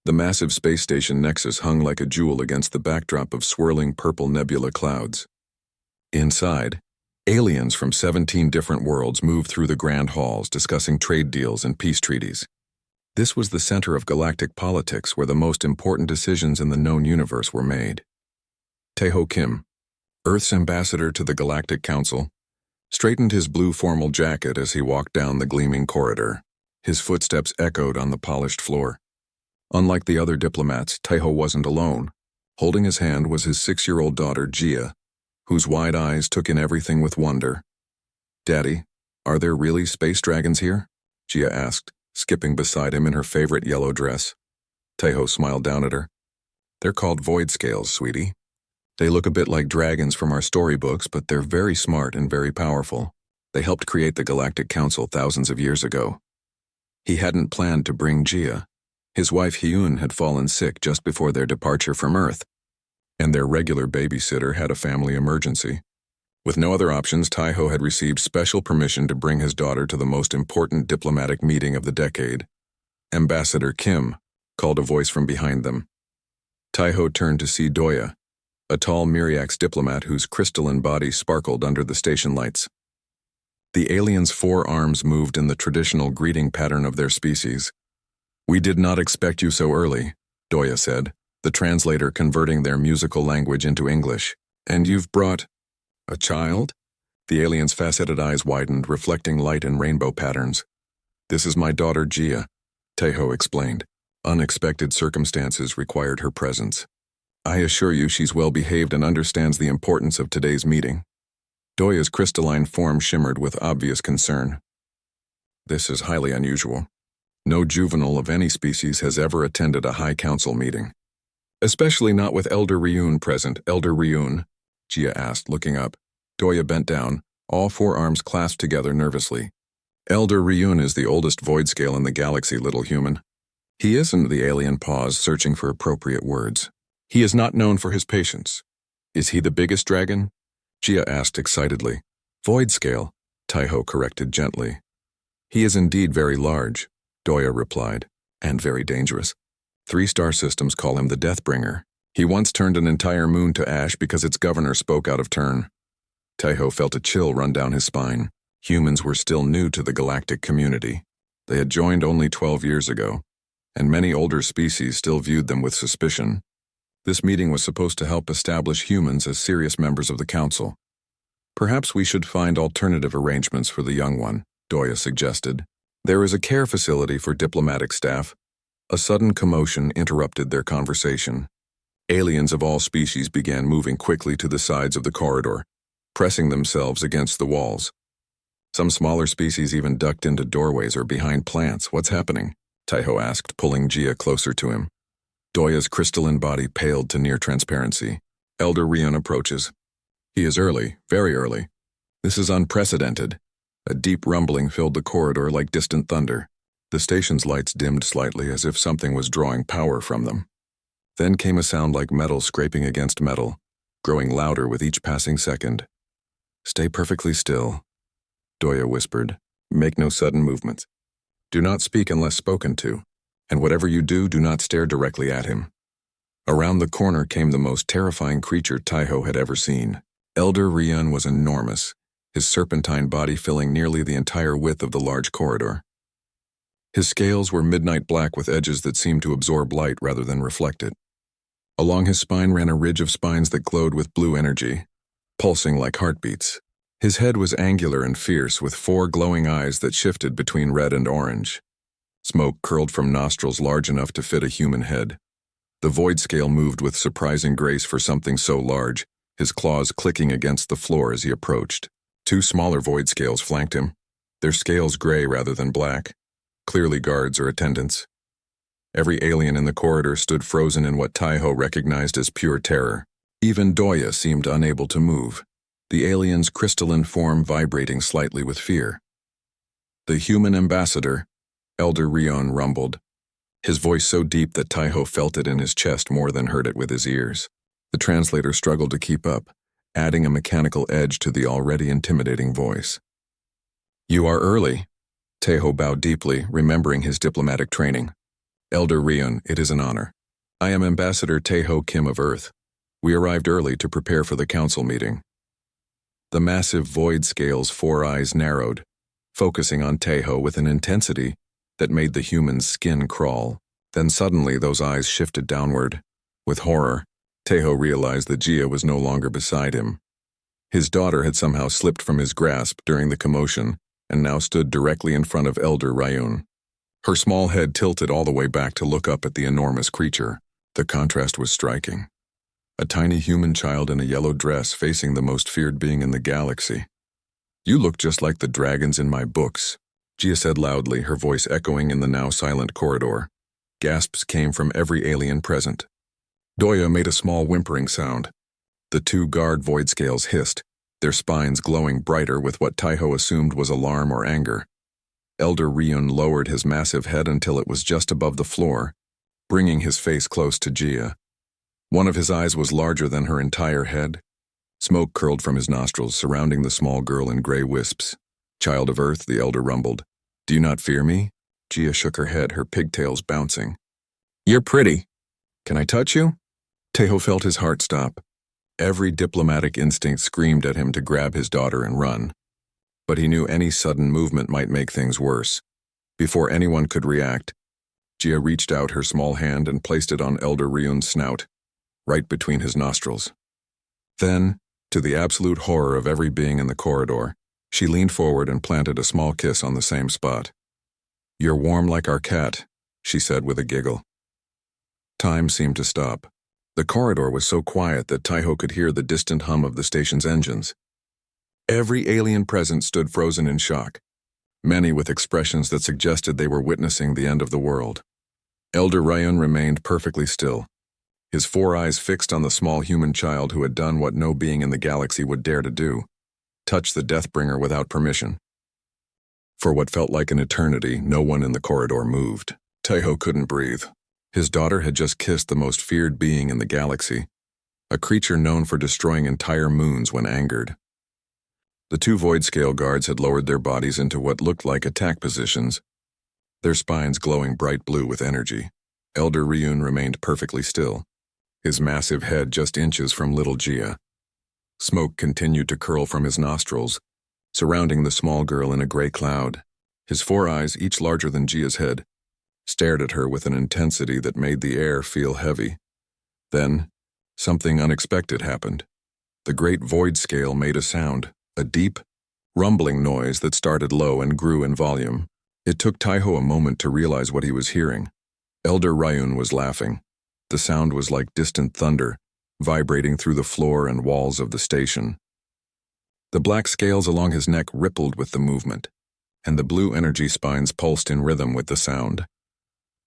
The massive space station Nexus hung like a jewel against the backdrop of swirling purple nebula clouds. Inside, aliens from 17 different worlds moved through the grand halls discussing trade deals and peace treaties. This was the center of galactic politics where the most important decisions in the known universe were made. Taeho Kim, Earth's ambassador to the Galactic Council, straightened his blue formal jacket as he walked down the gleaming corridor. His footsteps echoed on the polished floor. Unlike the other diplomats, Taeho wasn't alone. Holding his hand was his 6-year-old daughter, Gia, whose wide eyes took in everything with wonder. "Daddy, are there really space dragons here?" Gia asked, skipping beside him in her favorite yellow dress. Taeho smiled down at her. "They're called void scales, sweetie. They look a bit like dragons from our storybooks, but they're very smart and very powerful. They helped create the Galactic Council thousands of years ago." He hadn't planned to bring Gia. His wife Hyun had fallen sick just before their departure from Earth, and their regular babysitter had a family emergency. With no other options, Taeho had received special permission to bring his daughter to the most important diplomatic meeting of the decade. "Ambassador Kim," called a voice from behind them. Taeho turned to see Doya, a tall Myriax diplomat whose crystalline body sparkled under the station lights. The aliens' 4 arms moved in the traditional greeting pattern of their species. "We did not expect you so early," Doya said, the translator converting their musical language into English. "And you've brought a child?" The alien's faceted eyes widened, reflecting light and rainbow patterns. "This is my daughter Gia," Taeho explained. "Unexpected circumstances required her presence. I assure you she's well behaved and understands the importance of today's meeting." Doya's crystalline form shimmered with obvious concern. "This is highly unusual. No juvenile of any species has ever attended a High Council meeting. Especially not with Elder Rion present." "Elder Rion?" Gia asked, looking up. Doya bent down, all 4 arms clasped together nervously. "Elder Rion is the oldest void scale in the galaxy, little human. He isn't," the alien paused, searching for appropriate words. "He is not known for his patience." "Is he the biggest dragon?" Gia asked excitedly. "Void scale," Taeho corrected gently. "He is indeed very large," Doya replied, "and very dangerous. 3 star systems call him the deathbringer. He once turned an entire moon to ash because its governor spoke out of turn." Taeho felt a chill run down his spine. Humans were still new to the galactic community. They had joined only 12 years ago, and many older species still viewed them with suspicion. This meeting was supposed to help establish humans as serious members of the council. "Perhaps we should find alternative arrangements for the young one," Doya suggested. "There is a care facility for diplomatic staff." A sudden commotion interrupted their conversation. Aliens of all species began moving quickly to the sides of the corridor, pressing themselves against the walls. Some smaller species even ducked into doorways or behind plants. "What's happening?" Taeho asked, pulling Gia closer to him. Doya's crystalline body paled to near transparency. "Elder Rion approaches. He is early, very early. This is unprecedented." A deep rumbling filled the corridor like distant thunder. The station's lights dimmed slightly as if something was drawing power from them. Then came a sound like metal scraping against metal, growing louder with each passing second. "Stay perfectly still," Doya whispered. "Make no sudden movements. Do not speak unless spoken to, and whatever you do, do not stare directly at him." Around the corner came the most terrifying creature Taeho had ever seen. Elder Rion was enormous, his serpentine body filling nearly the entire width of the large corridor. His scales were midnight black with edges that seemed to absorb light rather than reflect it. Along his spine ran a ridge of spines that glowed with blue energy, pulsing like heartbeats. His head was angular and fierce, with 4 glowing eyes that shifted between red and orange. Smoke curled from nostrils large enough to fit a human head. The void scale moved with surprising grace for something so large, his claws clicking against the floor as he approached. 2 smaller void scales flanked him, their scales gray rather than black, clearly guards or attendants. Every alien in the corridor stood frozen in what Taeho recognized as pure terror. Even Doya seemed unable to move, the alien's crystalline form vibrating slightly with fear. "The human ambassador," Elder Rion rumbled, his voice so deep that Taeho felt it in his chest more than heard it with his ears. The translator struggled to keep up, adding a mechanical edge to the already intimidating voice. "You are early." Taeho bowed deeply, remembering his diplomatic training. Elder Rion, it is an honor. I am Ambassador Taeho Kim of Earth. We arrived early to prepare for the council meeting. The massive void scale's 4 eyes narrowed, focusing on Taeho with an intensity that made the human's skin crawl. Then suddenly those eyes shifted downward. With horror, Taeho realized that Jia was no longer beside him. His daughter had somehow slipped from his grasp during the commotion and now stood directly in front of Elder Rion. Her small head tilted all the way back to look up at the enormous creature. The contrast was striking. A tiny human child in a yellow dress facing the most feared being in the galaxy. "You look just like the dragons in my books," Jia said loudly, her voice echoing in the now silent corridor. Gasps came from every alien present. Doya made a small whimpering sound. The 2 guard void scales hissed, their spines glowing brighter with what Taeho assumed was alarm or anger. Elder Rion lowered his massive head until it was just above the floor, bringing his face close to Jia. One of his eyes was larger than her entire head. Smoke curled from his nostrils, surrounding the small girl in gray wisps. "Child of Earth," the elder rumbled. "Do you not fear me?" Jia shook her head, her pigtails bouncing. "You're pretty. Can I touch you?" Taeho felt his heart stop. Every diplomatic instinct screamed at him to grab his daughter and run. But he knew any sudden movement might make things worse. Before anyone could react, Jia reached out her small hand and placed it on Elder Rion's snout, right between his nostrils. Then, to the absolute horror of every being in the corridor, she leaned forward and planted a small kiss on the same spot. "You're warm like our cat," she said with a giggle. Time seemed to stop. The corridor was so quiet that Taeho could hear the distant hum of the station's engines. Every alien present stood frozen in shock, many with expressions that suggested they were witnessing the end of the world. Elder Rion remained perfectly still, his 4 eyes fixed on the small human child who had done what no being in the galaxy would dare to do, touch the deathbringer without permission. For what felt like an eternity, no one in the corridor moved. Taeho couldn't breathe. His daughter had just kissed the most feared being in the galaxy, a creature known for destroying entire moons when angered. The 2 void scale guards had lowered their bodies into what looked like attack positions, their spines glowing bright blue with energy. Elder Rion remained perfectly still, his massive head just inches from little Jia. Smoke continued to curl from his nostrils, surrounding the small girl in a gray cloud. His 4 eyes, each larger than Jia's head, stared at her with an intensity that made the air feel heavy. Then, something unexpected happened. The great void scale made a sound, a deep, rumbling noise that started low and grew in volume. It took Taeho a moment to realize what he was hearing. Elder Rion was laughing. The sound was like distant thunder, vibrating through the floor and walls of the station. The black scales along his neck rippled with the movement, and the blue energy spines pulsed in rhythm with the sound.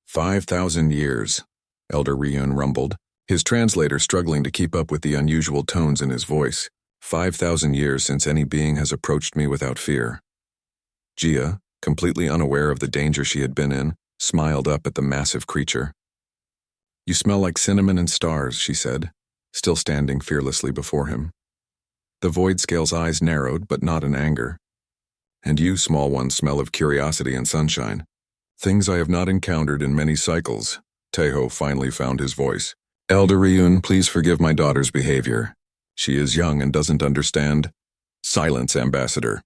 5,000 years, Elder Rion rumbled, his translator struggling to keep up with the unusual tones in his voice. 5,000 years since any being has approached me without fear. Jia, completely unaware of the danger she had been in, smiled up at the massive creature. "You smell like cinnamon and stars," she said, still standing fearlessly before him. The void scale's eyes narrowed, but not in anger. "And you, small one, smell of curiosity and sunshine. Things I have not encountered in many cycles." Taeho finally found his voice. "Elder Rion, please forgive my daughter's behavior. She is young and doesn't understand." "Silence, Ambassador,"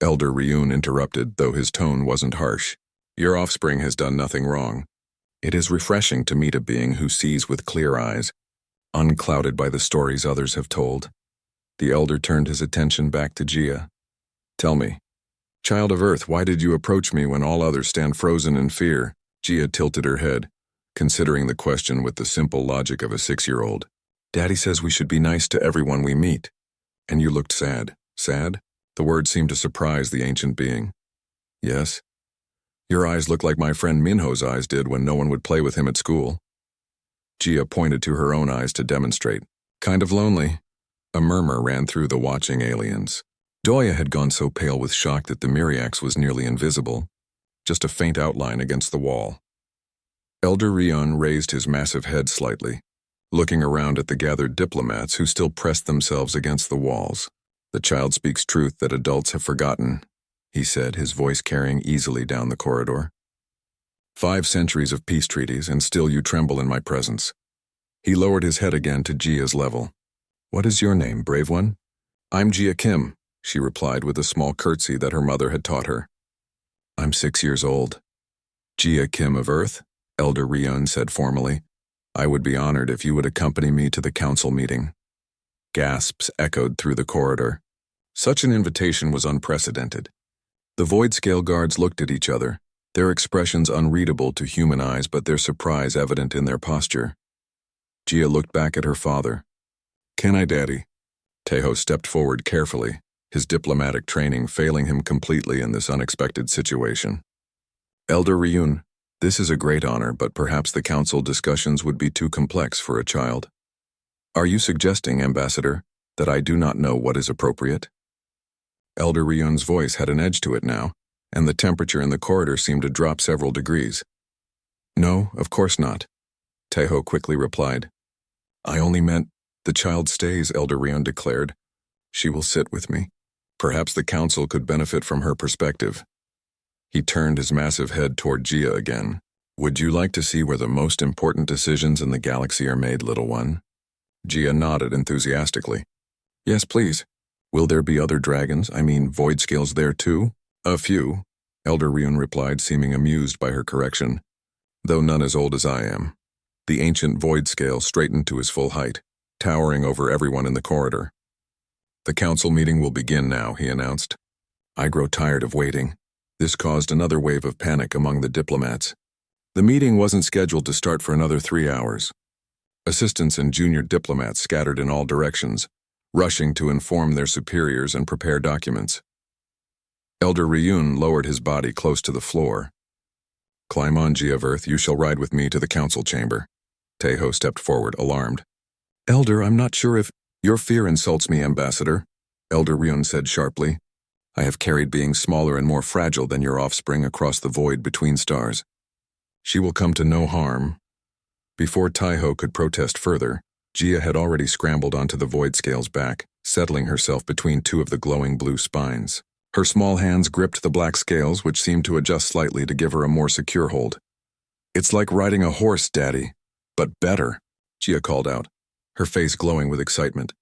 Elder Rion interrupted, though his tone wasn't harsh. "Your offspring has done nothing wrong. It is refreshing to meet a being who sees with clear eyes, unclouded by the stories others have told." The elder turned his attention back to Jia. "Tell me, Child of Earth, why did you approach me when all others stand frozen in fear?" Jia tilted her head, considering the question with the simple logic of a 6-year-old. "Daddy says we should be nice to everyone we meet." "And you looked sad." "Sad?" The word seemed to surprise the ancient being. "Yes. Your eyes look like my friend Minho's eyes did when no one would play with him at school." Jia pointed to her own eyes to demonstrate. "Kind of lonely." A murmur ran through the watching aliens. Doya had gone so pale with shock that the Myriax was nearly invisible, just a faint outline against the wall. Elder Rion raised his massive head slightly, looking around at the gathered diplomats who still pressed themselves against the walls. "The child speaks truth that adults have forgotten," he said, his voice carrying easily down the corridor. 5 centuries of peace treaties, and still you tremble in my presence. He lowered his head again to Jia's level. What is your name, brave one? I'm Jia Kim, she replied with a small curtsy that her mother had taught her. I'm 6 years old. Jia Kim of Earth, Elder Rion said formally. I would be honored if you would accompany me to the council meeting. Gasps echoed through the corridor. Such an invitation was unprecedented. The Void Scale guards looked at each other, their expressions unreadable to human eyes but their surprise evident in their posture. Jia looked back at her father. Can I, Daddy? Taeho stepped forward carefully, his diplomatic training failing him completely in this unexpected situation. Elder Rion, this is a great honor, but perhaps the council discussions would be too complex for a child. Are you suggesting, Ambassador, that I do not know what is appropriate? Elder Rion's voice had an edge to it now, and the temperature in the corridor seemed to drop several degrees. No, of course not, Taeho quickly replied. I only meant, the child stays, Elder Rion declared. She will sit with me. Perhaps the council could benefit from her perspective. He turned his massive head toward Jia again. Would you like to see where the most important decisions in the galaxy are made, little one? Jia nodded enthusiastically. Yes, please. Will there be other dragons, void scales there too? A few, Elder Rion replied, seeming amused by her correction. Though none as old as I am. The ancient void scale straightened to his full height, towering over everyone in the corridor. The council meeting will begin now, he announced. I grow tired of waiting. This caused another wave of panic among the diplomats. The meeting wasn't scheduled to start for another 3 hours. Assistants and junior diplomats scattered in all directions, rushing to inform their superiors and prepare documents. Elder Rion lowered his body close to the floor. Climb on, Jia of Earth, you shall ride with me to the council chamber. Taeho stepped forward, alarmed. Elder, I'm not sure if... Your fear insults me, Ambassador, Elder Rion said sharply. I have carried being smaller and more fragile than your offspring across the void between stars. She will come to no harm. Before Taeho could protest further, Jia had already scrambled onto the void scale's back, settling herself between 2 of the glowing blue spines. Her small hands gripped the black scales, which seemed to adjust slightly to give her a more secure hold. It's like riding a horse, Daddy. But better, Jia called out, her face glowing with excitement.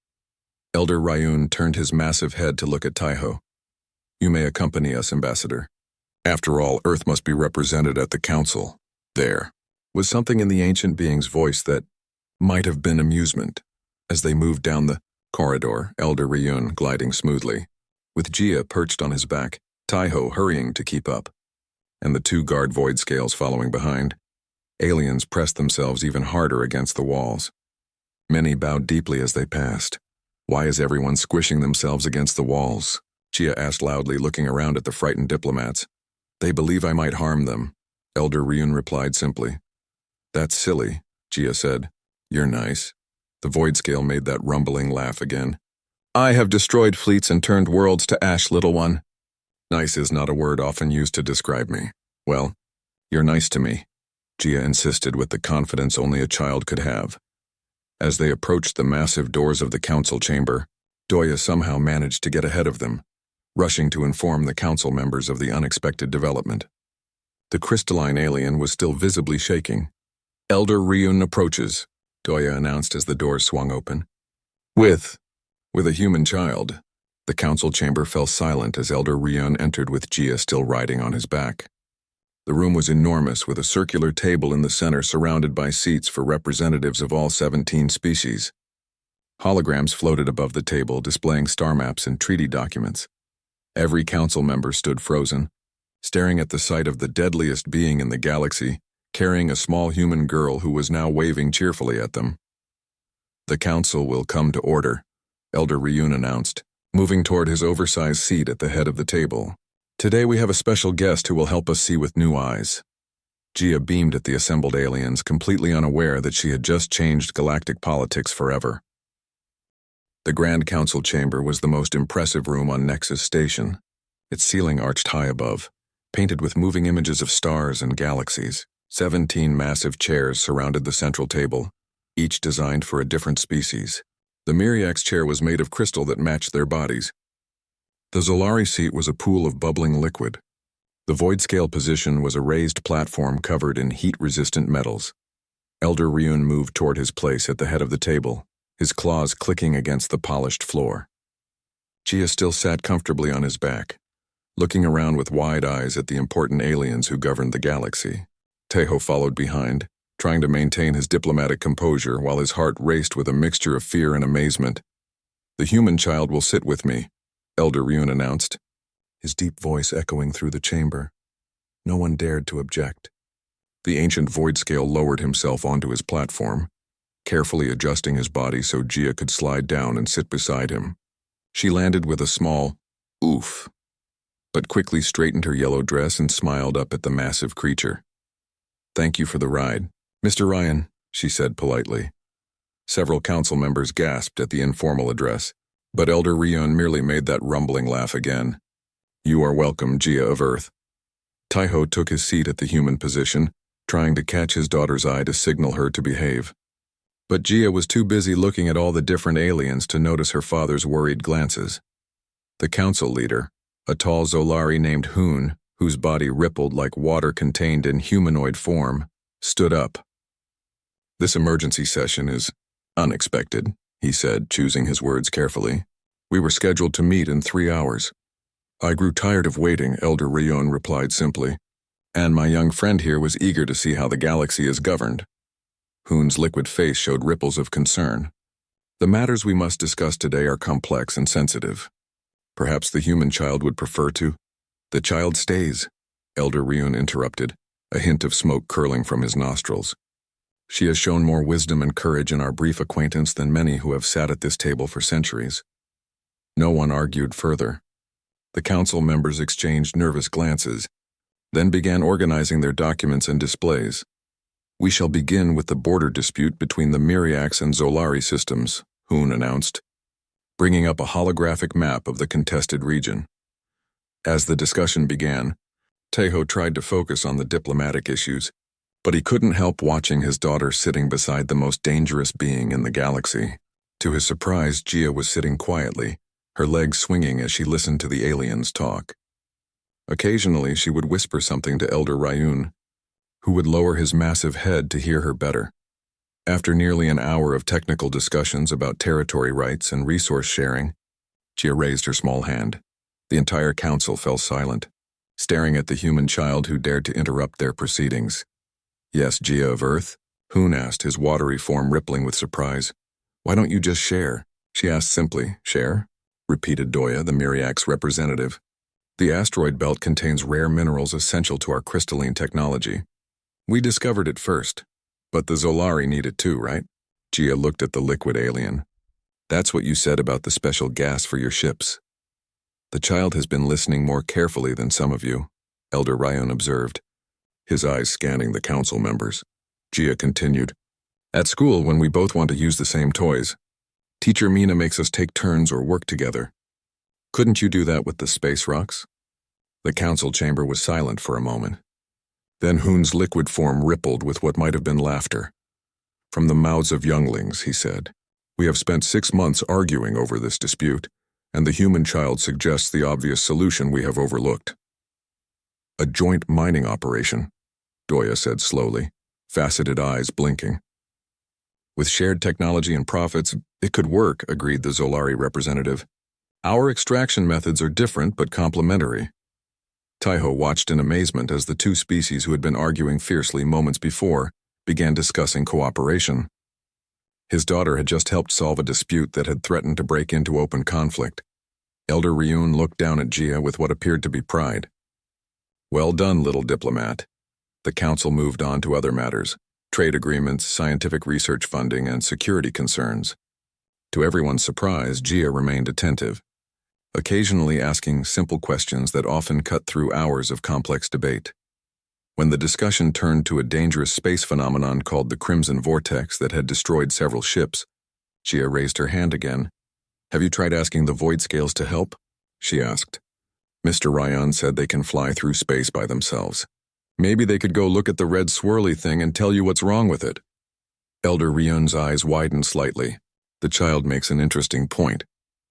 Elder Rion turned his massive head to look at Taeho. You may accompany us, Ambassador. After all, Earth must be represented at the council. There was something in the ancient being's voice that might have been amusement. As they moved down the corridor, Elder Rion gliding smoothly, with Jia perched on his back, Taeho hurrying to keep up, and the 2 guard void scales following behind. Aliens pressed themselves even harder against the walls. Many bowed deeply as they passed. Why is everyone squishing themselves against the walls? Jia asked loudly, looking around at the frightened diplomats. They believe I might harm them, Elder Rion replied simply. That's silly, Jia said. You're nice. The void scale made that rumbling laugh again. I have destroyed fleets and turned worlds to ash, little one. Nice is not a word often used to describe me. Well, you're nice to me, Jia insisted with the confidence only a child could have. As they approached the massive doors of the council chamber, Doya somehow managed to get ahead of them, rushing to inform the council members of the unexpected development. The crystalline alien was still visibly shaking. Elder Rion approaches, Doya announced as the doors swung open. With a human child. The council chamber fell silent as Elder Rion entered with Jia still riding on his back. The room was enormous, with a circular table in the center surrounded by seats for representatives of all 17 species. Holograms floated above the table, displaying star maps and treaty documents. Every council member stood frozen, staring at the sight of the deadliest being in the galaxy, carrying a small human girl who was now waving cheerfully at them. The council will come to order, Elder Rion announced, moving toward his oversized seat at the head of the table. Today we have a special guest who will help us see with new eyes. Jia beamed at the assembled aliens, completely unaware that she had just changed galactic politics forever. The Grand Council chamber was the most impressive room on Nexus Station, its ceiling arched high above, painted with moving images of stars and galaxies. 17 massive chairs surrounded the central table, each designed for a different species. The Myriax chair was made of crystal that matched their bodies. The Zolari seat was a pool of bubbling liquid. The void scale position was a raised platform covered in heat-resistant metals. Elder Rion moved toward his place at the head of the table, his claws clicking against the polished floor. Gia still sat comfortably on his back, looking around with wide eyes at the important aliens who governed the galaxy. Tejo followed behind, trying to maintain his diplomatic composure while his heart raced with a mixture of fear and amazement. "The human child will sit with me," Elder Rion announced, his deep voice echoing through the chamber. No one dared to object. The ancient void scale lowered himself onto his platform, carefully adjusting his body so Gia could slide down and sit beside him. She landed with a small oof, but quickly straightened her yellow dress and smiled up at the massive creature. "Thank you for the ride, Mr. Rion," she said politely. Several council members gasped at the informal address, but Elder Rion merely made that rumbling laugh again. "You are welcome, Gia of Earth." Tejo took his seat at the human position, trying to catch his daughter's eye to signal her to behave. But Gia was too busy looking at all the different aliens to notice her father's worried glances. The council leader, a tall Zolari named Hoon, whose body rippled like water contained in humanoid form, stood up. "This emergency session is unexpected," he said, choosing his words carefully. "We were scheduled to meet in 3 hours. I grew tired of waiting," Elder Rion replied simply, "and my young friend here was eager to see how the galaxy is governed." Hoon's liquid face showed ripples of concern. "The matters we must discuss today are complex and sensitive. Perhaps the human child would prefer to—" "The child stays," Elder Rion interrupted, a hint of smoke curling from his nostrils. "She has shown more wisdom and courage in our brief acquaintance than many who have sat at this table for centuries." No one argued further. The council members exchanged nervous glances, then began organizing their documents and displays. "We shall begin with the border dispute between the Myriax and Zolari systems," Hoon announced, bringing up a holographic map of the contested region. As the discussion began, Tejo tried to focus on the diplomatic issues, but he couldn't help watching his daughter sitting beside the most dangerous being in the galaxy. To his surprise, Gia was sitting quietly, her legs swinging as she listened to the aliens talk. Occasionally, she would whisper something to Elder Rion, who would lower his massive head to hear her better. After nearly an hour of technical discussions about territory rights and resource sharing, Gia raised her small hand. The entire council fell silent, staring at the human child who dared to interrupt their proceedings. "Yes, Gia of Earth?" Hoon asked, his watery form rippling with surprise. "Why don't you just share?" she asked simply. "Share?" repeated Doya, the Myriax representative. "The asteroid belt contains rare minerals essential to our crystalline technology. We discovered it first, but the Zolari need it too, right?" Gia looked at the liquid alien. "That's what you said about the special gas for your ships." "The child has been listening more carefully than some of you," Elder Rion observed, his eyes scanning the council members. Gia continued, "At school, when we both want to use the same toys, Teacher Mina makes us take turns or work together. Couldn't you do that with the space rocks?" The council chamber was silent for a moment. Then Hoon's liquid form rippled with what might have been laughter. "From the mouths of younglings," he said. "We have spent 6 months arguing over this dispute, and the human child suggests the obvious solution we have overlooked." "A joint mining operation," Doya said slowly, faceted eyes blinking. "With shared technology and profits, it could work," agreed the Zolari representative. "Our extraction methods are different but complementary." Tejo watched in amazement as the two species who had been arguing fiercely moments before began discussing cooperation. His daughter had just helped solve a dispute that had threatened to break into open conflict. Elder Rion looked down at Gia with what appeared to be pride. "Well done, little diplomat." The council moved on to other matters: trade agreements, scientific research funding, and security concerns. To everyone's surprise, Gia remained attentive, occasionally asking simple questions that often cut through hours of complex debate. When the discussion turned to a dangerous space phenomenon called the Crimson Vortex that had destroyed several ships, Gia raised her hand again. "Have you tried asking the void scales to help?" she asked. "Mr. Rion said they can fly through space by themselves. Maybe they could go look at the red swirly thing and tell you what's wrong with it." Elder Rion's eyes widened slightly. "The child makes an interesting point.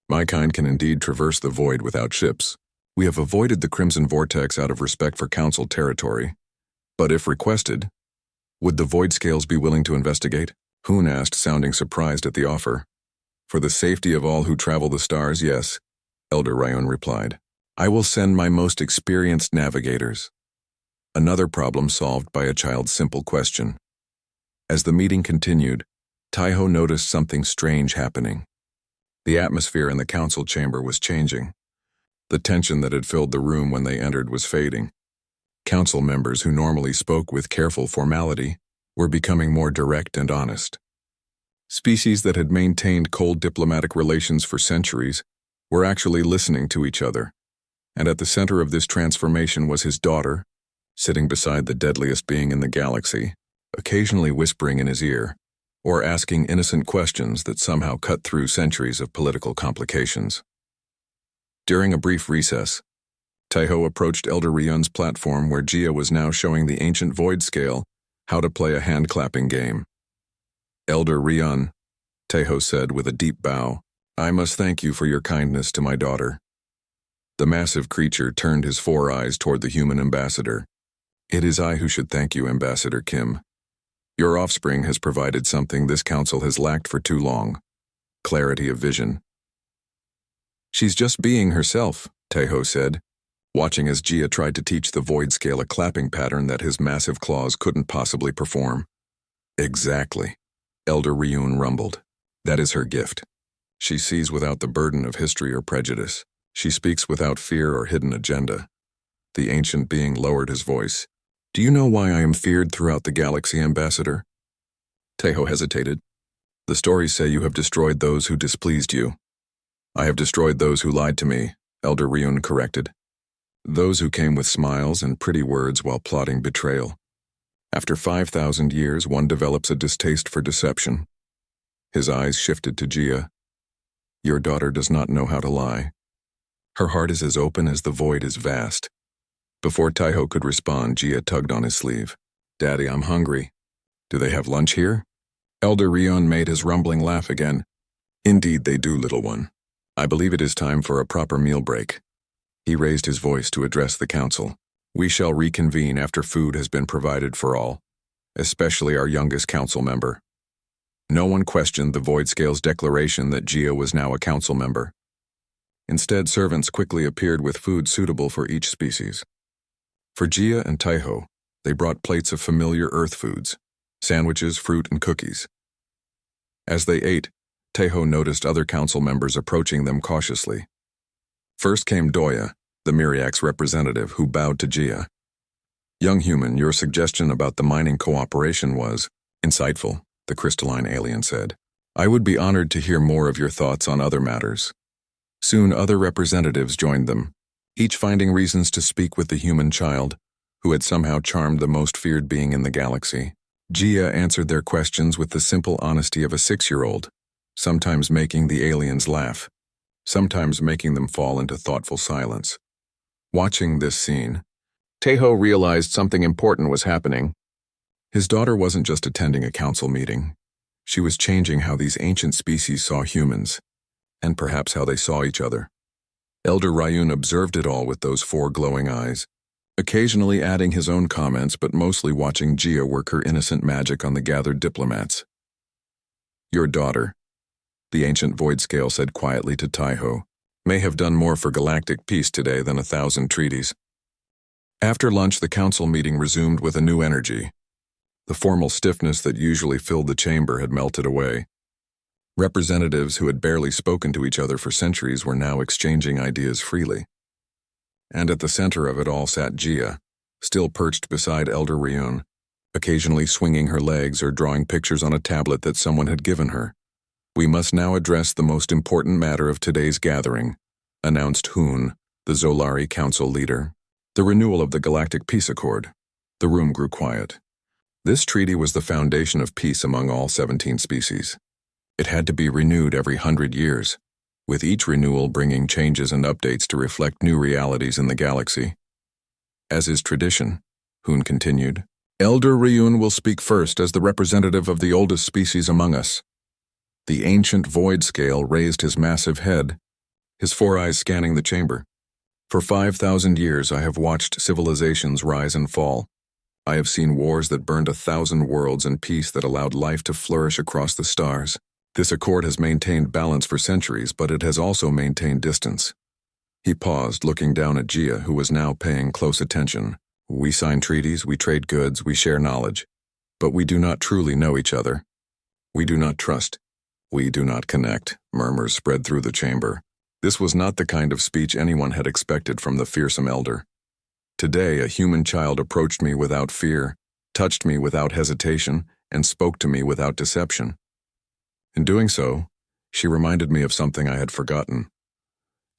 My kind can indeed traverse the void without ships. We have avoided the Crimson Vortex out of respect for Council territory, but if requested, would the Void Scales be willing to investigate? Hoon asked, sounding surprised at the offer. For the safety of all who travel the stars, yes, Elder Rion replied. I will send my most experienced navigators. Another problem solved by a child's simple question. As the meeting continued, Taiho noticed something strange happening. The atmosphere in the council chamber was changing. The tension that had filled the room when they entered was fading. Council members who normally spoke with careful formality were becoming more direct and honest. Species that had maintained cold diplomatic relations for centuries were actually listening to each other, and at the center of this transformation was his daughter, sitting beside the deadliest being in the galaxy, occasionally whispering in his ear, or asking innocent questions that somehow cut through centuries of political complications. During a brief recess, Taiho approached Elder Rion's platform where Gia was now showing the ancient void scale how to play a hand-clapping game. Elder Rion, Taiho said with a deep bow, I must thank you for your kindness to my daughter. The massive creature turned his 4 eyes toward the human ambassador. It is I who should thank you, Ambassador Kim. Your offspring has provided something this council has lacked for too long: clarity of vision. She's just being herself, Taiho said, watching as Gia tried to teach the void scale a clapping pattern that his massive claws couldn't possibly perform. Exactly, Elder Rion rumbled. That is her gift. She sees without the burden of history or prejudice. She speaks without fear or hidden agenda. The ancient being lowered his voice. Do you know why I am feared throughout the galaxy, Ambassador? Taiho hesitated. The stories say you have destroyed those who displeased you. I have destroyed those who lied to me, Elder Rion corrected. Those who came with smiles and pretty words while plotting betrayal. After 5,000 years, one develops a distaste for deception. His eyes shifted to Gia. Your daughter does not know how to lie. Her heart is as open as the void is vast. Before Taiho could respond, Gia tugged on his sleeve. Daddy, I'm hungry. Do they have lunch here? Elder Rion made his rumbling laugh again. Indeed they do, little one. I believe it is time for a proper meal break. He raised his voice to address the council. We shall reconvene after food has been provided for all, especially our youngest council member. No one questioned the Void Scale's declaration that Gia was now a council member. Instead, servants quickly appeared with food suitable for each species. For Gia and Taiho, they brought plates of familiar earth foods, sandwiches, fruit, and cookies. As they ate, Taiho noticed other council members approaching them cautiously. First came Doya, the Myriax representative, who bowed to Gia. Young human, your suggestion about the mining cooperation was insightful, the crystalline alien said. I would be honored to hear more of your thoughts on other matters. Soon other representatives joined them, each finding reasons to speak with the human child, who had somehow charmed the most feared being in the galaxy. Gia answered their questions with the simple honesty of a 6-year-old, sometimes making the aliens laugh, sometimes making them fall into thoughtful silence. Watching this scene, Taiho realized something important was happening. His daughter wasn't just attending a council meeting. She was changing how these ancient species saw humans, and perhaps how they saw each other. Elder Rion observed it all with those 4 glowing eyes, occasionally adding his own comments but mostly watching Gia work her innocent magic on the gathered diplomats. Your daughter, the ancient void scale said quietly to Taiho, may have done more for galactic peace today than 1,000 treaties. After lunch, the council meeting resumed with a new energy. The formal stiffness that usually filled the chamber had melted away. Representatives who had barely spoken to each other for centuries were now exchanging ideas freely. And at the center of it all sat Gia, still perched beside Elder Rion, occasionally swinging her legs or drawing pictures on a tablet that someone had given her. We must now address the most important matter of today's gathering, announced Hoon, the Zolari Council leader. The renewal of the Galactic Peace Accord. The room grew quiet. This treaty was the foundation of peace among all 17 species. It had to be renewed every 100 years, with each renewal bringing changes and updates to reflect new realities in the galaxy. As is tradition, Hoon continued, Elder Rion will speak first as the representative of the oldest species among us. The ancient void scale raised his massive head, his 4 eyes scanning the chamber. For 5,000 years I have watched civilizations rise and fall. I have seen wars that burned 1,000 worlds and peace that allowed life to flourish across the stars. This accord has maintained balance for centuries, but it has also maintained distance. He paused, looking down at Gia, who was now paying close attention. We sign treaties, we trade goods, we share knowledge. But we do not truly know each other. We do not trust. We do not connect. Murmurs spread through the chamber. This was not the kind of speech anyone had expected from the fearsome elder. Today, a human child approached me without fear, touched me without hesitation, and spoke to me without deception. In doing so, she reminded me of something I had forgotten.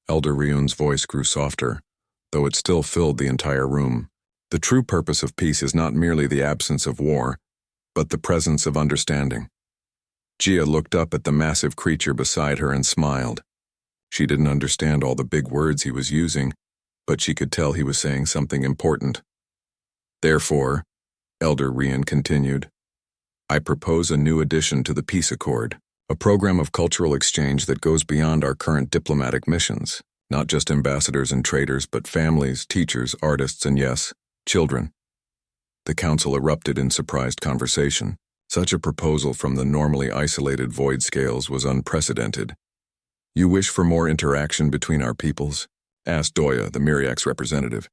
Elder Rion's voice grew softer, though it still filled the entire room. The true purpose of peace is not merely the absence of war, but the presence of understanding. Gia looked up at the massive creature beside her and smiled. She didn't understand all the big words he was using, but she could tell he was saying something important. Therefore, Elder Rion continued, I propose a new addition to the peace accord, a program of cultural exchange that goes beyond our current diplomatic missions, not just ambassadors and traders, but families, teachers, artists, and yes, children. The council erupted in surprised conversation. Such a proposal from the normally isolated void scales was unprecedented. You wish for more interaction between our peoples? Asked Doya, the Myriax representative.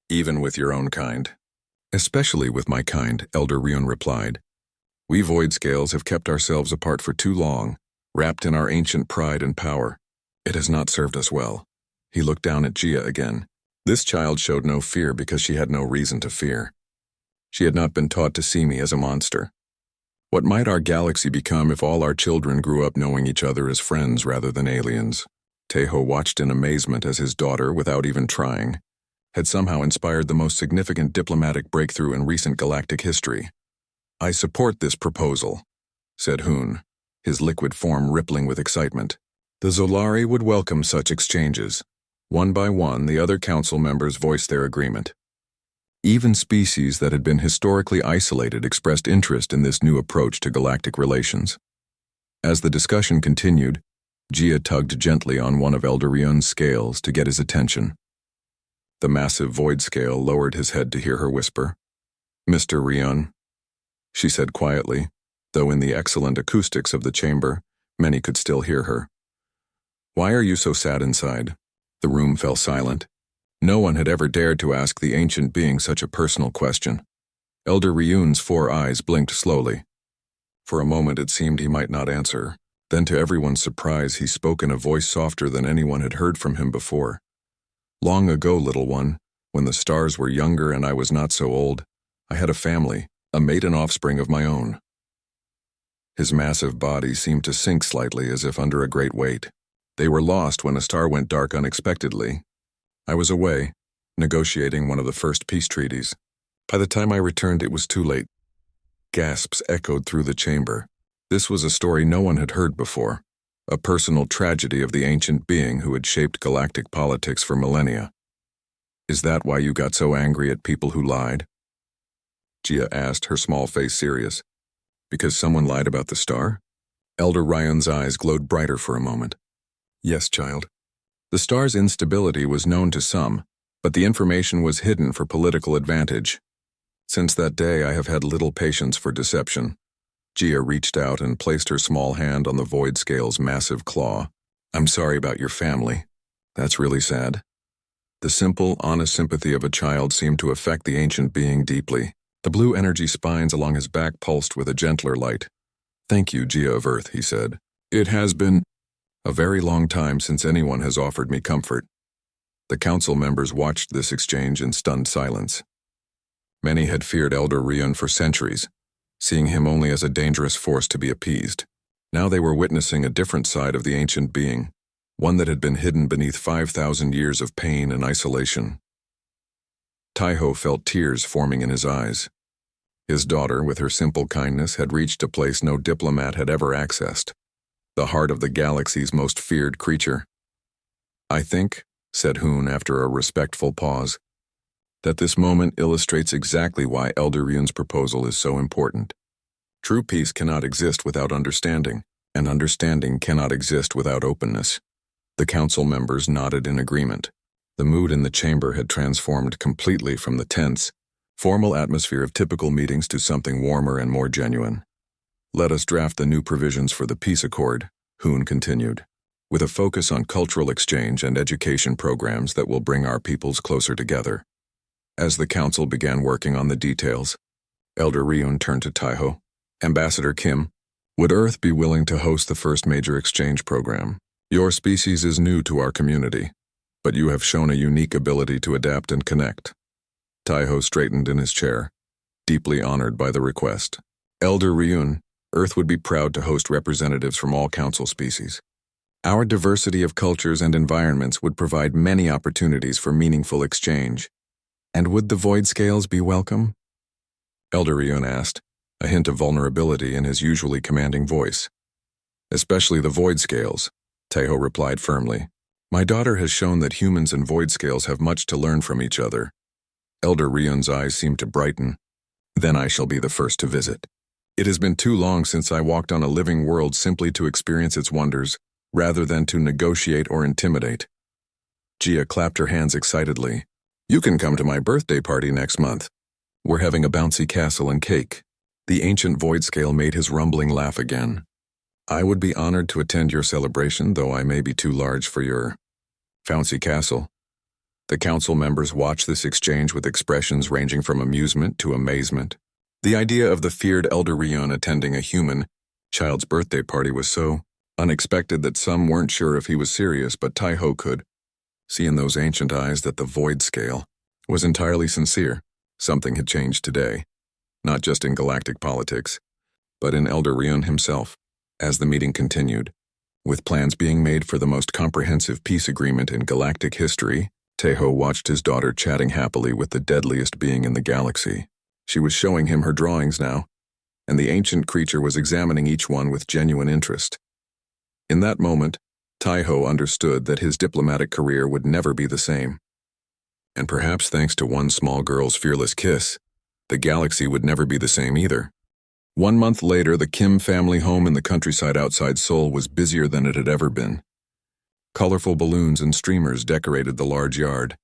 Even with your own kind. Especially with my kind, Elder Rion replied. We void scales have kept ourselves apart for too long, wrapped in our ancient pride and power. It has not served us well. He looked down at Gia again. This child showed no fear because she had no reason to fear. She had not been taught to see me as a monster. What might our galaxy become if all our children grew up knowing each other as friends rather than aliens? Tejo watched in amazement as his daughter, without even trying, had somehow inspired the most significant diplomatic breakthrough in recent galactic history. I support this proposal, said Hoon, his liquid form rippling with excitement. The Zolari would welcome such exchanges. One by one, the other council members voiced their agreement. Even species that had been historically isolated expressed interest in this new approach to galactic relations. As the discussion continued, Gia tugged gently on one of Elder Rion's scales to get his attention. The massive void scale lowered his head to hear her whisper. Mr. Rion, she said quietly, though in the excellent acoustics of the chamber, many could still hear her. Why are you so sad inside? The room fell silent. No one had ever dared to ask the ancient being such a personal question. Elder Rion's 4 eyes blinked slowly. For a moment it seemed he might not answer. Then to everyone's surprise he spoke in a voice softer than anyone had heard from him before. Long ago, little one, when the stars were younger and I was not so old, I had a family, a maiden offspring of my own. His massive body seemed to sink slightly as if under a great weight. They were lost when a star went dark unexpectedly. I was away, negotiating one of the first peace treaties. By the time I returned, it was too late. Gasps echoed through the chamber. This was a story no one had heard before, a personal tragedy of the ancient being who had shaped galactic politics for millennia. Is that why you got so angry at people who lied? Gia asked, her small face serious. Because someone lied about the star? Elder Rion's eyes glowed brighter for a moment. Yes, child. The star's instability was known to some, but the information was hidden for political advantage. Since that day, I have had little patience for deception. Gia reached out and placed her small hand on the void scale's massive claw. I'm sorry about your family. That's really sad. The simple, honest sympathy of a child seemed to affect the ancient being deeply. The blue energy spines along his back pulsed with a gentler light. Thank you, Gia of Earth, he said. It has been a very long time since anyone has offered me comfort. The council members watched this exchange in stunned silence. Many had feared Elder Rion for centuries, seeing him only as a dangerous force to be appeased. Now they were witnessing a different side of the ancient being, one that had been hidden beneath 5,000 years of pain and isolation. Tejo felt tears forming in his eyes. His daughter, with her simple kindness, had reached a place no diplomat had ever accessed. The heart of the galaxy's most feared creature. I think, said Hoon after a respectful pause, that this moment illustrates exactly why Elder Rion's proposal is so important. True peace cannot exist without understanding, and understanding cannot exist without openness. The council members nodded in agreement. The mood in the chamber had transformed completely from the tense, formal atmosphere of typical meetings to something warmer and more genuine. "Let us draft the new provisions for the peace accord," Hoon continued, "with a focus on cultural exchange and education programs that will bring our peoples closer together." As the council began working on the details, Elder Rion turned to Taiho. "Ambassador Kim, would Earth be willing to host the first major exchange program? Your species is new to our community, but you have shown a unique ability to adapt and connect." Taiho straightened in his chair, deeply honored by the request. "Elder Rion, Earth would be proud to host representatives from all council species. Our diversity of cultures and environments would provide many opportunities for meaningful exchange. And would the void scales be welcome?" Elder Rion asked, a hint of vulnerability in his usually commanding voice. "Especially the void scales," Taiho replied firmly. "My daughter has shown that humans and void scales have much to learn from each other." Elder Rion's eyes seemed to brighten. "Then I shall be the first to visit. It has been too long since I walked on a living world simply to experience its wonders, rather than to negotiate or intimidate." Gia clapped her hands excitedly. "You can come to my birthday party next month. We're having a bouncy castle and cake." The ancient void scale made his rumbling laugh again. "I would be honored to attend your celebration, though I may be too large for your bouncy castle." The council members watched this exchange with expressions ranging from amusement to amazement. The idea of the feared Elder Rion attending a human child's birthday party was so unexpected that some weren't sure if he was serious, but Taiho could see in those ancient eyes that the void scale was entirely sincere. Something had changed today, not just in galactic politics, but in Elder Rion himself. As the meeting continued, with plans being made for the most comprehensive peace agreement in galactic history, Taiho watched his daughter chatting happily with the deadliest being in the galaxy. She was showing him her drawings now, and the ancient creature was examining each one with genuine interest. In that moment, Taiho understood that his diplomatic career would never be the same. And perhaps thanks to one small girl's fearless kiss, the galaxy would never be the same either. 1 month later, the Kim family home in the countryside outside Seoul was busier than it had ever been. Colorful balloons and streamers decorated the large yard.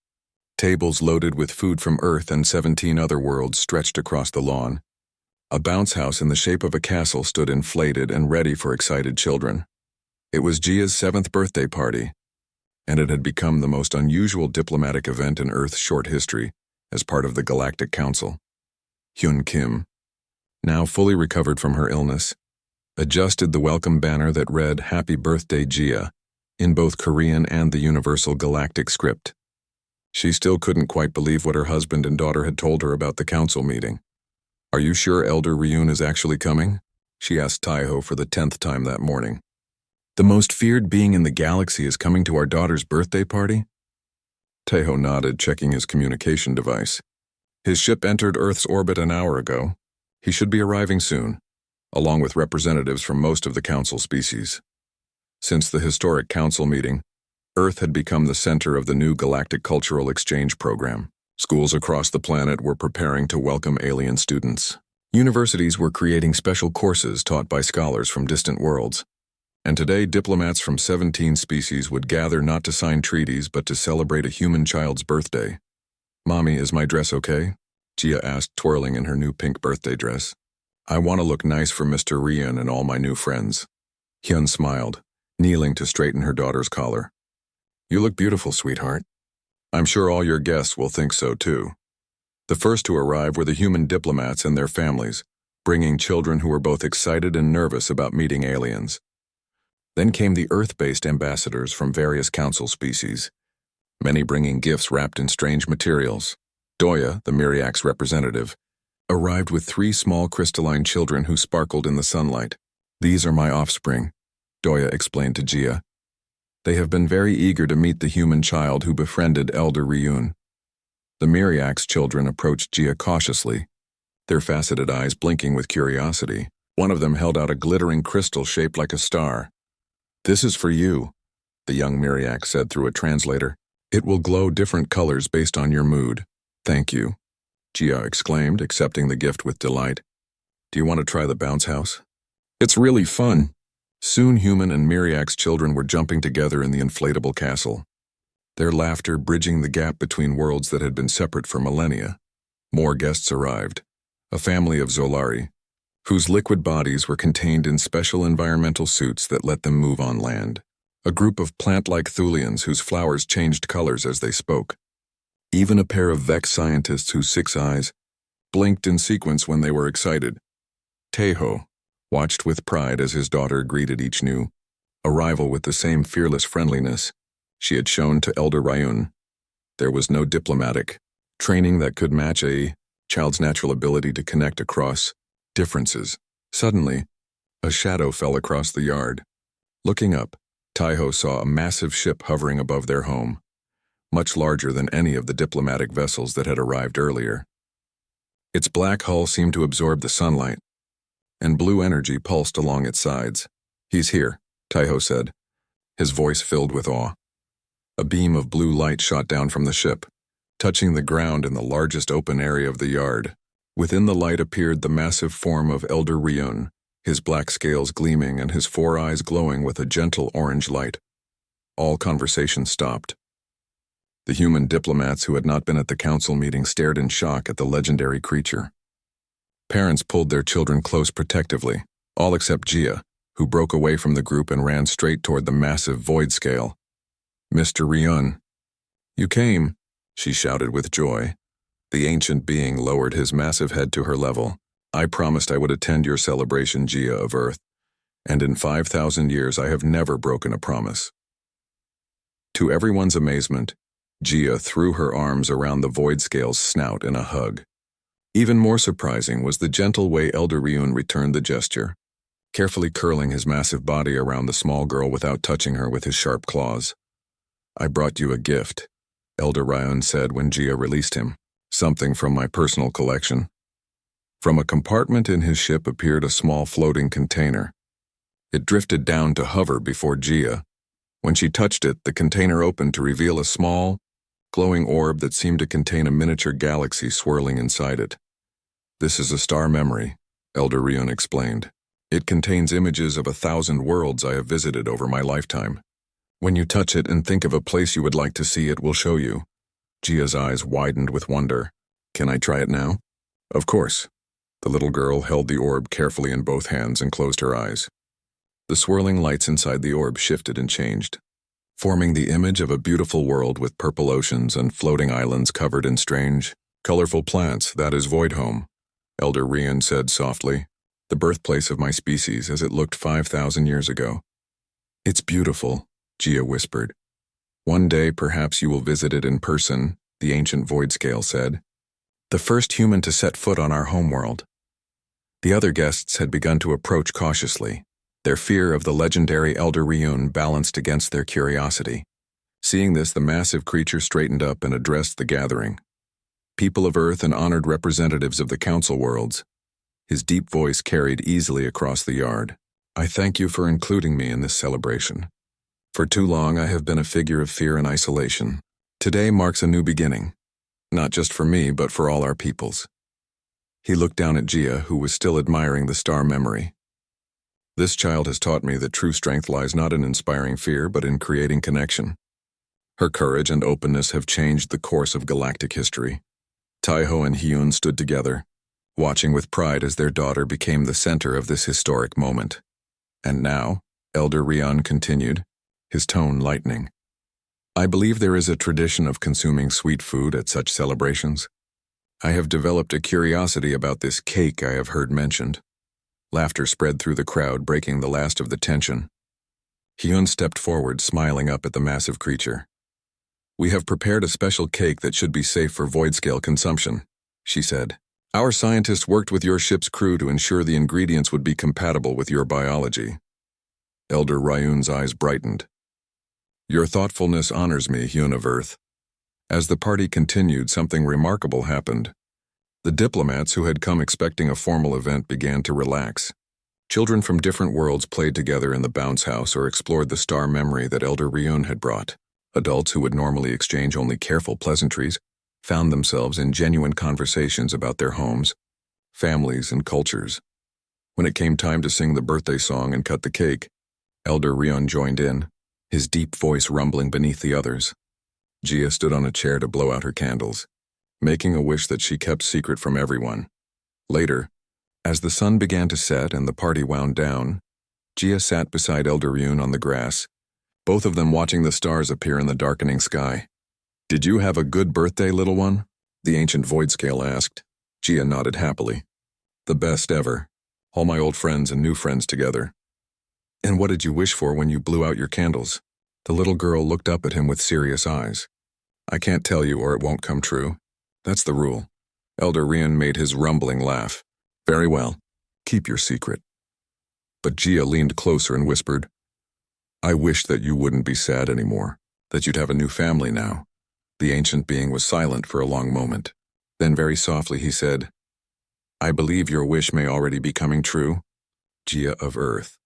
Tables loaded with food from Earth and 17 other worlds stretched across the lawn. A bounce house in the shape of a castle stood inflated and ready for excited children. It was Gia's 7th birthday party, and it had become the most unusual diplomatic event in Earth's short history as part of the Galactic Council. Hyun Kim, now fully recovered from her illness, adjusted the welcome banner that read "Happy Birthday, Gia," in both Korean and the universal galactic script. She still couldn't quite believe what her husband and daughter had told her about the council meeting. "Are you sure Elder Rion is actually coming?" she asked Taiho for the 10th time that morning. "The most feared being in the galaxy is coming to our daughter's birthday party?" Taiho nodded, checking his communication device. "His ship entered Earth's orbit an hour ago. He should be arriving soon, along with representatives from most of the council species." Since the historic council meeting, Earth had become the center of the new galactic cultural exchange program. Schools across the planet were preparing to welcome alien students. Universities were creating special courses taught by scholars from distant worlds. And today, diplomats from 17 species would gather not to sign treaties but to celebrate a human child's birthday. "Mommy, is my dress okay?" Gia asked, twirling in her new pink birthday dress. "I want to look nice for Mr. Rion and all my new friends." Hyun smiled, kneeling to straighten her daughter's collar. "You look beautiful, sweetheart. I'm sure all your guests will think so too." The first to arrive were the human diplomats and their families, bringing children who were both excited and nervous about meeting aliens. Then came the Earth-based ambassadors from various council species, many bringing gifts wrapped in strange materials. Doya, the Myriax representative, arrived with 3 small crystalline children who sparkled in the sunlight. "These are my offspring," Doya explained to Gia. "They have been very eager to meet the human child who befriended Elder Rion." The Myriax children approached Gia cautiously, their faceted eyes blinking with curiosity. One of them held out a glittering crystal shaped like a star. "This is for you," the young Myriax said through a translator. "It will glow different colors based on your mood." "Thank you," Gia exclaimed, accepting the gift with delight. "Do you want to try the bounce house?" "It's really fun." Soon human and Myriax children were jumping together in the inflatable castle. their laughter bridging the gap between worlds that had been separate for millennia. More guests arrived, a family of Zolari, whose liquid bodies were contained in special environmental suits that let them move on land. A group of plant-like Thulians whose flowers changed colors as they spoke. Even a pair of Vex scientists whose 6 eyes blinked in sequence when they were excited. Tejo watched with pride as his daughter greeted each new arrival with the same fearless friendliness she had shown to Elder Rion. There was no diplomatic training that could match a child's natural ability to connect across differences. Suddenly, a shadow fell across the yard. Looking up, Tejo saw a massive ship hovering above their home, much larger than any of the diplomatic vessels that had arrived earlier. Its black hull seemed to absorb the sunlight, and blue energy pulsed along its sides. "He's here," Tejo said, his voice filled with awe. A beam of blue light shot down from the ship, touching the ground in the largest open area of the yard. Within the light appeared the massive form of Elder Rion, his black scales gleaming and his 4 eyes glowing with a gentle orange light. All conversation stopped. The human diplomats who had not been at the council meeting stared in shock at the legendary creature. Parents pulled their children close protectively, all except Gia, who broke away from the group and ran straight toward the massive void scale. "Mr. Rion, you came," she shouted with joy. The ancient being lowered his massive head to her level. "I promised I would attend your celebration, Gia of Earth, and in 5,000 years I have never broken a promise." To everyone's amazement, Gia threw her arms around the void scale's snout in a hug. Even more surprising was the gentle way Elder Rion returned the gesture, carefully curling his massive body around the small girl without touching her with his sharp claws. "I brought you a gift," Elder Rion said when Gia released him. "Something from my personal collection." From a compartment in his ship appeared a small floating container. It drifted down to hover before Gia. When she touched it, the container opened to reveal a small, glowing orb that seemed to contain a miniature galaxy swirling inside it. "This is a star memory," Elder Rion explained. "It contains images of 1,000 worlds I have visited over my lifetime. When you touch it and think of a place you would like to see, it will show you." Gia's eyes widened with wonder. "Can I try it now?" "Of course." The little girl held the orb carefully in both hands and closed her eyes. The swirling lights inside the orb shifted and changed, forming the image of a beautiful world with purple oceans and floating islands covered in strange, colorful plants. "That is Voidhome," Elder Rion said softly, "the birthplace of my species as it looked 5,000 years ago." "It's beautiful," Gia whispered. "One day perhaps you will visit it in person," the ancient void scale said. "The first human to set foot on our homeworld." The other guests had begun to approach cautiously, their fear of the legendary Elder Rion balanced against their curiosity. Seeing this, the massive creature straightened up and addressed the gathering. "People of Earth and honored representatives of the Council Worlds." His deep voice carried easily across the yard. "I thank you for including me in this celebration. For too long I have been a figure of fear and isolation. Today marks a new beginning, not just for me but for all our peoples." He looked down at Gia, who was still admiring the star memory. "This child has taught me that true strength lies not in inspiring fear but in creating connection. Her courage and openness have changed the course of galactic history." Tejo and Hyun stood together, watching with pride as their daughter became the center of this historic moment. "And now," Elder Rion continued, his tone lightening, "I believe there is a tradition of consuming sweet food at such celebrations. I have developed a curiosity about this cake I have heard mentioned." Laughter spread through the crowd, breaking the last of the tension. Hyun stepped forward, smiling up at the massive creature. "We have prepared a special cake that should be safe for void-scale consumption," she said. "Our scientists worked with your ship's crew to ensure the ingredients would be compatible with your biology." Elder Rion's eyes brightened. "Your thoughtfulness honors me, Hyun of Earth." As the party continued, something remarkable happened. The diplomats who had come expecting a formal event began to relax. Children from different worlds played together in the bounce house or explored the star memory that Elder Rion had brought. Adults who would normally exchange only careful pleasantries found themselves in genuine conversations about their homes, families, and cultures. When it came time to sing the birthday song and cut the cake, Elder Rion joined in, his deep voice rumbling beneath the others. Gia stood on a chair to blow out her candles, making a wish that she kept secret from everyone. Later, as the sun began to set and the party wound down, Gia sat beside Elder Rion on the grass, both of them watching the stars appear in the darkening sky. "Did you have a good birthday, little one?" the ancient void scale asked. Gia nodded happily. "The best ever. All my old friends and new friends together." "And what did you wish for when you blew out your candles?" The little girl looked up at him with serious eyes. "I can't tell you or it won't come true. That's the rule." Elder Rion made his rumbling laugh. "Very well. Keep your secret." But Gia leaned closer and whispered, "I wish that you wouldn't be sad anymore, that you'd have a new family now." The ancient being was silent for a long moment. Then very softly he said, "I believe your wish may already be coming true, Gia of Earth."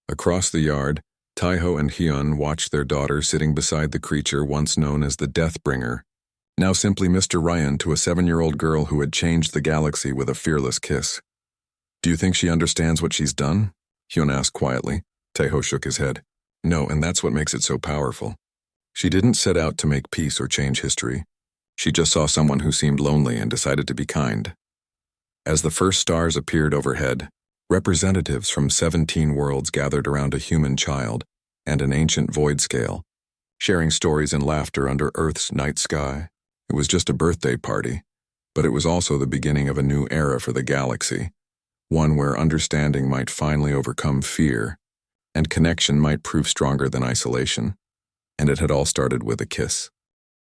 Across the yard, Taiho and Hyun watched their daughter sitting beside the creature once known as the deathbringer, now simply Mr. Rion to a 7-year-old girl who had changed the galaxy with a fearless kiss. "Do you think she understands what she's done?" Hyun asked quietly. Taiho shook his head. "No, and that's what makes it so powerful. She didn't set out to make peace or change history. She just saw someone who seemed lonely and decided to be kind." As the first stars appeared overhead, representatives from 17 worlds gathered around a human child and an ancient void scale, sharing stories and laughter under Earth's night sky. It was just a birthday party, but it was also the beginning of a new era for the galaxy, one where understanding might finally overcome fear, and connection might prove stronger than isolation. And it had all started with a kiss.